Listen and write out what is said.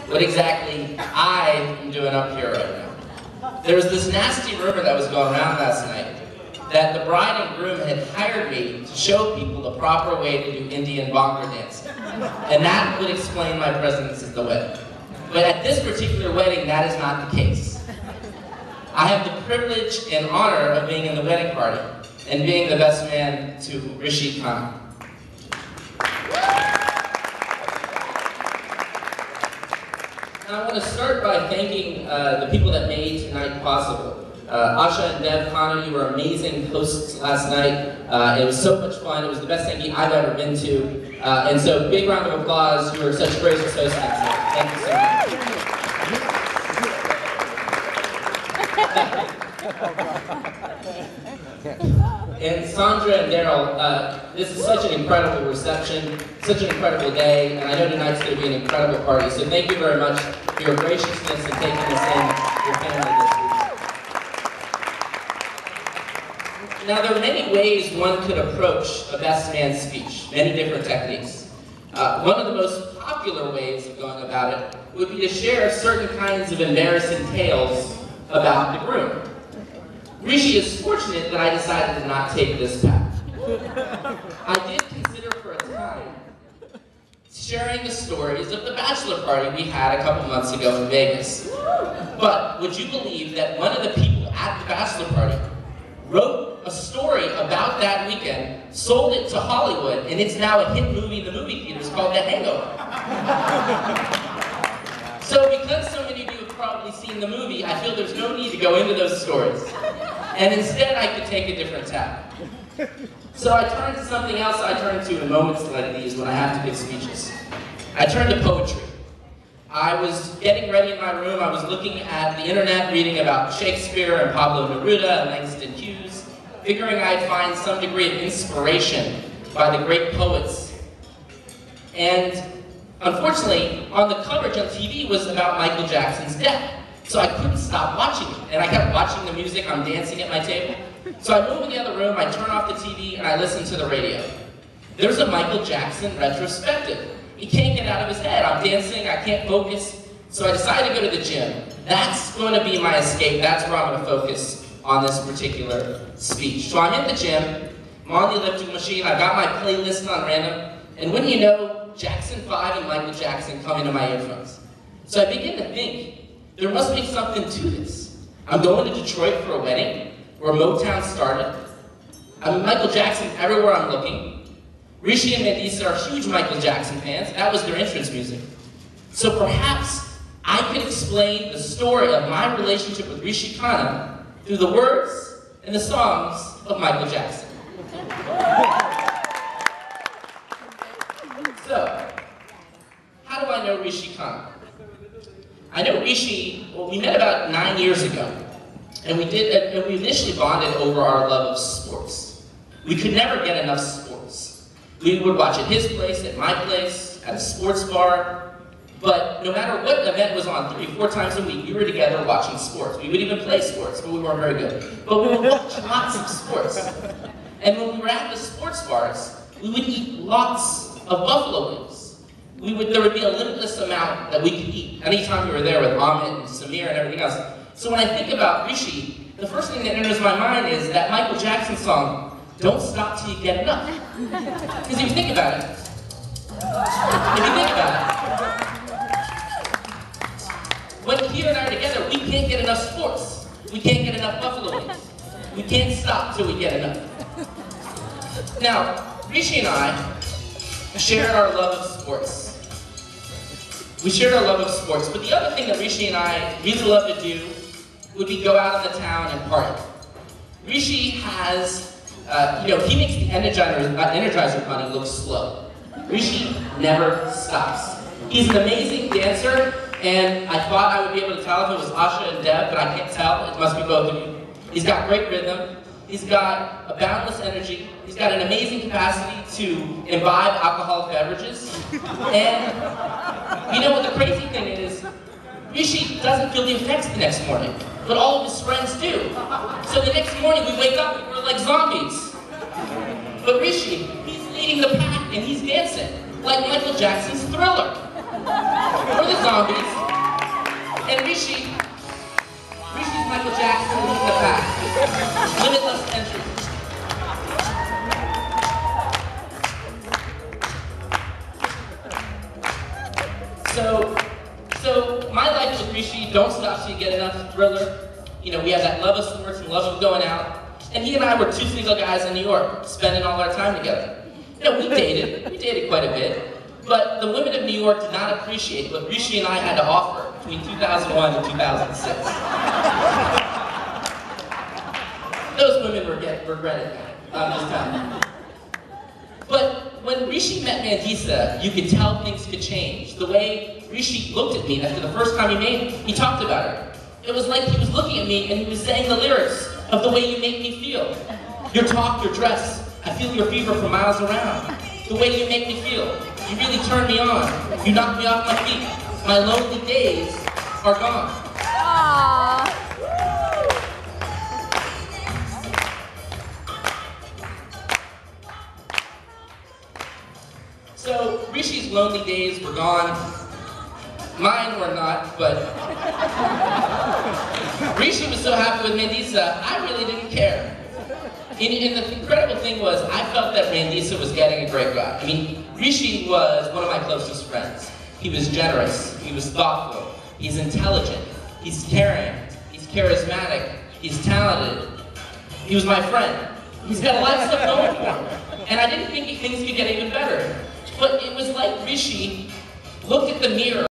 what exactly I am doing up here right now. There was this nasty rumor that was going around last night that the bride and groom had hired me to show people the proper way to do Indian bhangra dancing. And that would explain my presence at the wedding. But at this particular wedding, that is not the case. I have the privilege and honor of being in the wedding party and being the best man to Rishi Khanna. And I want to start by thanking the people that made tonight possible. Asha and Dev Khanna, you were amazing hosts last night. It was so much fun. It was the best thing I've ever been to. And so, big round of applause. You were such gracious hosts tonight. Thank you so much. And Sandra and Daryl, this is such an incredible reception, such an incredible day, and I know tonight's going to be an incredible party. So thank you very much for your graciousness in taking us in your family this week. Now, there are many ways one could approach a best man speech, many different techniques. One of the most popular ways of going about it would be to share certain kinds of embarrassing tales about the groom. Rishi is fortunate that I decided to not take this path. I did consider for a time sharing the stories of the bachelor party we had a couple months ago in Vegas. But would you believe that one of the people at the bachelor party wrote a story about that weekend, sold it to Hollywood, and it's now a hit movie in the movie theaters called The Hangover. So because so many of you have probably seen the movie, I feel there's no need to go into those stories. And instead I could take a different tack. So I turned to something else I turn to in moments like these when I have to give speeches. I turned to poetry. I was getting ready in my room, I was looking at the internet, reading about Shakespeare and Pablo Neruda and Langston Hughes, figuring I'd find some degree of inspiration by the great poets. And unfortunately, on the coverage on TV was about Michael Jackson's death. So I couldn't stop watching it. And I kept watching the music, I'm dancing at my table. So I move in the other room, I turn off the TV, and I listen to the radio. There's a Michael Jackson retrospective. He can't get out of his head. I'm dancing, I can't focus. So I decided to go to the gym. That's going to be my escape. That's where I'm going to focus on this particular speech. So I'm in the gym, I'm on the elliptical machine, I've got my playlist on random, and wouldn't you know, Jackson 5 and Michael Jackson come into my earphones. So I begin to think, there must be something to this. I'm going to Detroit for a wedding, where Motown started. I'm Michael Jackson everywhere I'm looking. Rishi and Mandisa are huge Michael Jackson fans. That was their entrance music. So perhaps I could explain the story of my relationship with Rishi Khanna through the words and the songs of Michael Jackson. So, how do I know Rishi Khanna? I know Rishi, well, we met about 9 years ago, and we initially bonded over our love of sports. We could never get enough sports. We would watch at his place, at my place, at a sports bar, but no matter what event was on 3 or 4 times a week, we were together watching sports. We would even play sports, but we weren't very good. But we would watch lots of sports. And when we were at the sports bars, we would eat lots of buffalo wings. There would be a limitless amount that we could eat anytime we were there with Amit and Samir and everything else. So when I think about Rishi, the first thing that enters my mind is that Michael Jackson song, Don't Stop Till You Get Enough. Because if you think about it, when Keith and I are together, we can't get enough sports. We can't get enough buffalo wings. We can't stop till we get enough. Now, Rishi and I shared our love of sports. We shared our love of sports, but the other thing that Rishi and I really love to do would be go out in the town and party. Rishi has, he makes the Energizer Bunny look slow. Rishi never stops. He's an amazing dancer, and I thought I would be able to tell if it was Asha and Deb, but I can't tell. It must be both of you. He's got great rhythm. He's got a boundless energy. He's got an amazing capacity to imbibe alcoholic beverages. And you know what the crazy thing is? Rishi doesn't feel the effects the next morning, but all of his friends do. So the next morning we wake up and we're like zombies. But Rishi, he's leading the pack and he's dancing like Michael Jackson's Thriller. We're the zombies. So my life with Rishi, Don't Stop Till You Get Enough, Thriller. You know, we have that love of sports and love of going out. And he and I were two single guys in New York, spending all our time together. You know, we dated quite a bit. But the women of New York did not appreciate what Rishi and I had to offer between 2001 and 2006. Those women regretted that. I'm just telling you. But when Rishi met Mandisa, you could tell things could change. The way Rishi looked at me after the first time he talked about her. It was like he was looking at me and he was saying the lyrics of the way you make me feel. Your talk, your dress, I feel your fever for miles around. The way you make me feel, you really turn me on. You knock me off my feet. My lonely days are gone. Aww. So, Rishi's lonely days were gone. Mine were not, but Rishi was so happy with Mandisa, I really didn't care. And the incredible thing was, I felt that Mandisa was getting a great guy. I mean, Rishi was one of my closest friends. He was generous, he was thoughtful, he's intelligent, he's caring, he's charismatic, he's talented. He was my friend. He's got a lot of stuff going for him. And I didn't think things could get even better. But it was like Rishi looked at the mirror